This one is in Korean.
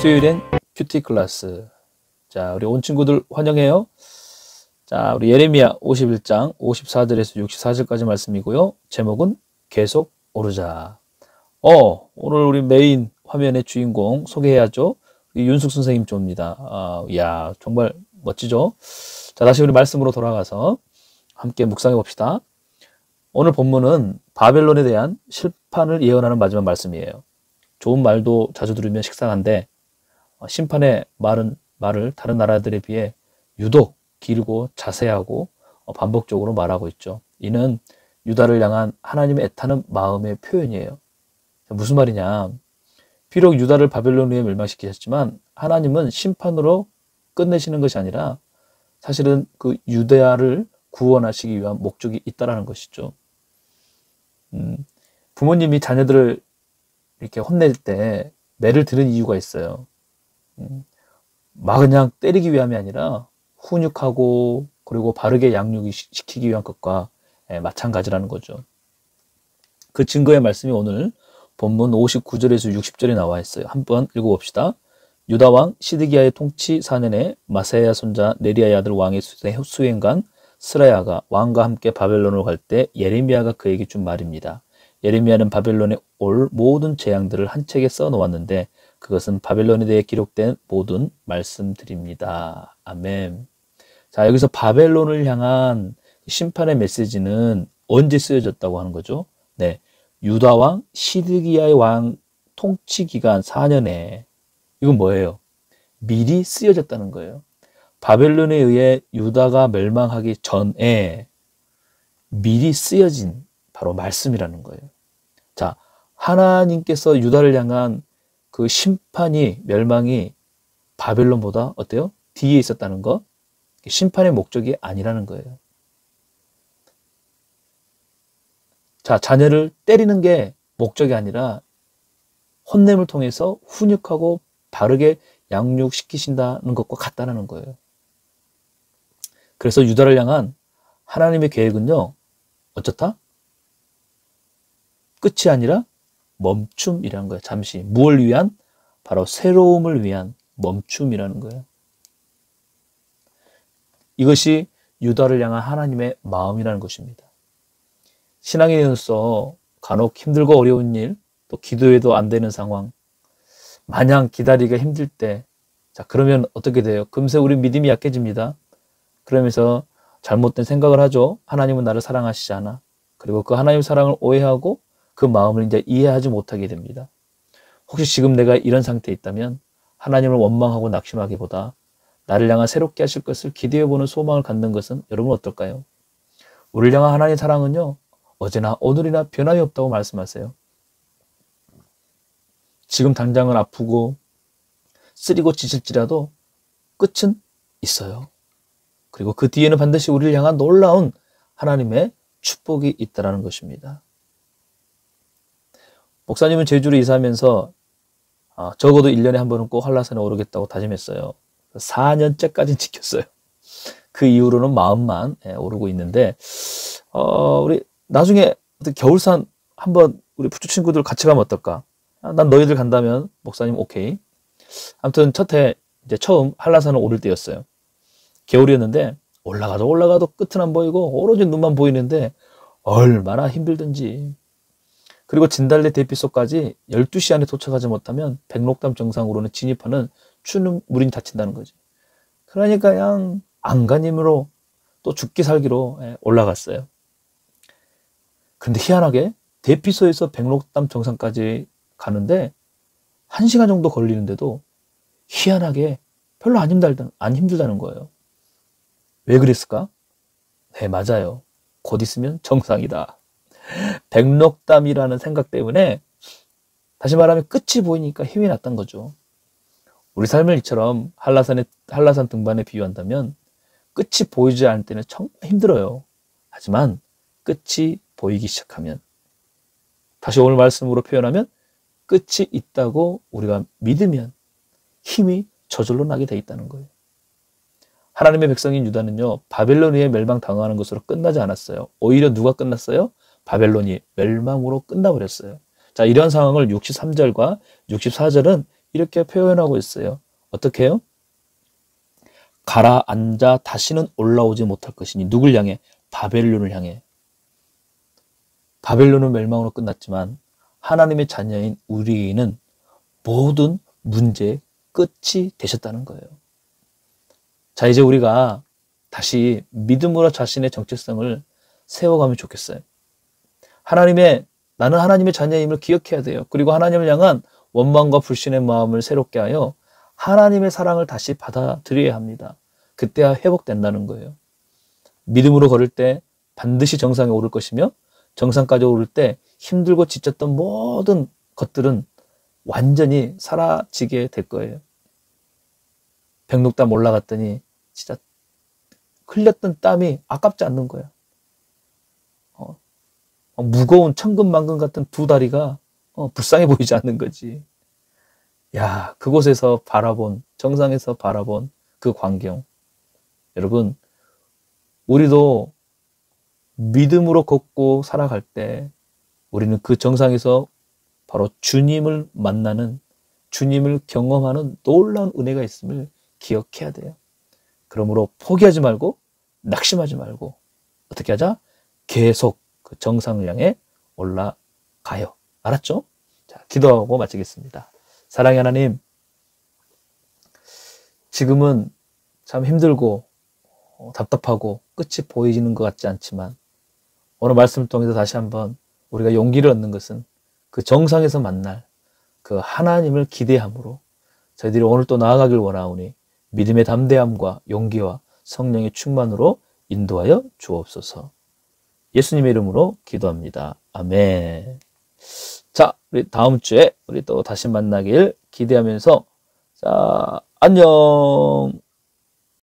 수요일엔 큐티 클래스. 자, 우리 온 친구들 환영해요. 자, 우리 예레미야 51장 54절에서 64절까지 말씀이고요. 제목은 계속 오르자. 오늘 우리 메인 화면의 주인공 소개해야죠. 윤숙 선생님 조입니다. 야, 정말 멋지죠? 자, 다시 우리 말씀으로 돌아가서 함께 묵상해 봅시다. 오늘 본문은 바벨론에 대한 심판을 예언하는 마지막 말씀이에요. 좋은 말도 자주 들으면 식상한데 심판의 말을 다른 나라들에 비해 유독 길고 자세하고 반복적으로 말하고 있죠. 이는 유다를 향한 하나님의 애타는 마음의 표현이에요. 무슨 말이냐? 비록 유다를 바벨론에 멸망시키셨지만 하나님은 심판으로 끝내시는 것이 아니라 사실은 그 유다를 구원하시기 위한 목적이 있다라는 것이죠. 부모님이 자녀들을 이렇게 혼낼 때 매를 드는 이유가 있어요. 막 그냥 때리기 위함이 아니라 훈육하고 그리고 바르게 양육시키기 위한 것과 마찬가지라는 거죠. 그 증거의 말씀이 오늘 본문 59절에서 60절에 나와 있어요. 한번 읽어봅시다. 유다 왕 시드기야의 통치 4년에 마세야 손자 네리야의 아들 왕의 수행관 스라야가 왕과 함께 바벨론으로 갈 때 예레미야가 그에게 준 말입니다. 예레미야는 바벨론에 올 모든 재앙들을 한 책에 써 놓았는데 그것은 바벨론에 대해 기록된 모든 말씀들입니다. 아멘. 자, 여기서 바벨론을 향한 심판의 메시지는 언제 쓰여졌다고 하는 거죠? 네, 유다 왕 시드기야의 왕 통치 기간 4년에 이건 뭐예요? 미리 쓰여졌다는 거예요. 바벨론에 의해 유다가 멸망하기 전에 미리 쓰여진 바로 말씀이라는 거예요. 자, 하나님께서 유다를 향한 그 심판이 멸망이 바벨론보다 어때요? 뒤에 있었다는 거? 심판의 목적이 아니라는 거예요. 자, 자녀를 때리는 게 목적이 아니라 혼냄을 통해서 훈육하고 바르게 양육시키신다는 것과 같다는 거예요. 그래서 유다를 향한 하나님의 계획은요, 어쩌다? 끝이 아니라 멈춤이라는 거예요. 잠시. 무엇을 위한? 바로 새로움을 위한 멈춤이라는 거예요. 이것이 유다를 향한 하나님의 마음이라는 것입니다. 신앙에 있어서 간혹 힘들고 어려운 일, 또 기도해도 안 되는 상황, 마냥 기다리기가 힘들 때, 자, 그러면 어떻게 돼요? 금세 우리 믿음이 약해집니다. 그러면서 잘못된 생각을 하죠. 하나님은 나를 사랑하시지 않아. 그리고 그 하나님의 사랑을 오해하고 그 마음을 이제 이해하지 못하게 됩니다. 혹시 지금 내가 이런 상태에 있다면 하나님을 원망하고 낙심하기보다 나를 향한 새롭게 하실 것을 기대해보는 소망을 갖는 것은 여러분 어떨까요? 우리를 향한 하나님의 사랑은요, 어제나 오늘이나 변함이 없다고 말씀하세요. 지금 당장은 아프고 쓰리고 지칠지라도 끝은 있어요. 그리고 그 뒤에는 반드시 우리를 향한 놀라운 하나님의 축복이 있다는 것입니다. 목사님은 제주로 이사하면서 적어도 1년에 한 번은 꼭 한라산에 오르겠다고 다짐했어요. 4년째까지는 지켰어요. 그 이후로는 마음만 오르고 있는데 우리 나중에 겨울산 한번 우리 부추 친구들 같이 가면 어떨까? 난 너희들 간다면 목사님 오케이. 아무튼 이제 처음 한라산을 오를 때였어요. 겨울이었는데 올라가도 끝은 안 보이고 오로지 눈만 보이는데 얼마나 힘들든지. 그리고 진달래 대피소까지 12시 안에 도착하지 못하면 백록담 정상으로는 진입하는 추는 물이 닫힌다는 거지. 그러니까 그냥 안간힘으로 또 죽기 살기로 올라갔어요. 근데 희한하게 대피소에서 백록담 정상까지 가는데 1시간 정도 걸리는데도 희한하게 별로 안 힘들다는 거예요. 왜 그랬을까? 네, 맞아요. 곧 있으면 정상이다. 백록담이라는 생각 때문에 다시 말하면 끝이 보이니까 힘이 났던 거죠. 우리 삶을 이처럼 한라산 등반에 비유한다면 끝이 보이지 않을 때는 정말 힘들어요. 하지만 끝이 보이기 시작하면, 다시 오늘 말씀으로 표현하면 끝이 있다고 우리가 믿으면 힘이 저절로 나게 돼 있다는 거예요. 하나님의 백성인 유다는요, 바벨론에 멸망당하는 것으로 끝나지 않았어요. 오히려 누가 끝났어요? 바벨론이 멸망으로 끝나버렸어요. 자, 이런 상황을 63절과 64절은 이렇게 표현하고 있어요. 어떻게 해요? 가라앉아 다시는 올라오지 못할 것이니 누굴 향해? 바벨론을 향해. 바벨론은 멸망으로 끝났지만 하나님의 자녀인 우리는 모든 문제의 끝이 되셨다는 거예요. 자, 이제 우리가 다시 믿음으로 자신의 정체성을 세워가면 좋겠어요. 나는 하나님의 자녀임을 기억해야 돼요. 그리고 하나님을 향한 원망과 불신의 마음을 새롭게 하여 하나님의 사랑을 다시 받아들여야 합니다. 그때야 회복된다는 거예요. 믿음으로 걸을 때 반드시 정상에 오를 것이며 정상까지 오를 때 힘들고 지쳤던 모든 것들은 완전히 사라지게 될 거예요. 백록담 올라갔더니 진짜 흘렸던 땀이 아깝지 않는 거예요. 무거운 천근만근 같은 두 다리가 불쌍해 보이지 않는 거지. 야, 그곳에서 바라본, 정상에서 바라본 그 광경. 여러분, 우리도 믿음으로 걷고 살아갈 때 우리는 그 정상에서 바로 주님을 만나는, 주님을 경험하는 놀라운 은혜가 있음을 기억해야 돼요. 그러므로 포기하지 말고 낙심하지 말고 어떻게 하자? 계속 그 정상을 향해 올라가요. 알았죠? 자, 기도하고 마치겠습니다. 사랑의 하나님, 지금은 참 힘들고 답답하고 끝이 보이지는 것 같지 않지만 오늘 말씀을 통해서 다시 한번 우리가 용기를 얻는 것은 그 정상에서 만날 그 하나님을 기대함으로 저희들이 오늘 또 나아가길 원하오니 믿음의 담대함과 용기와 성령의 충만으로 인도하여 주옵소서. 예수님의 이름으로 기도합니다. 아멘. 자, 우리 다음 주에 우리 또 다시 만나길 기대하면서 자, 안녕.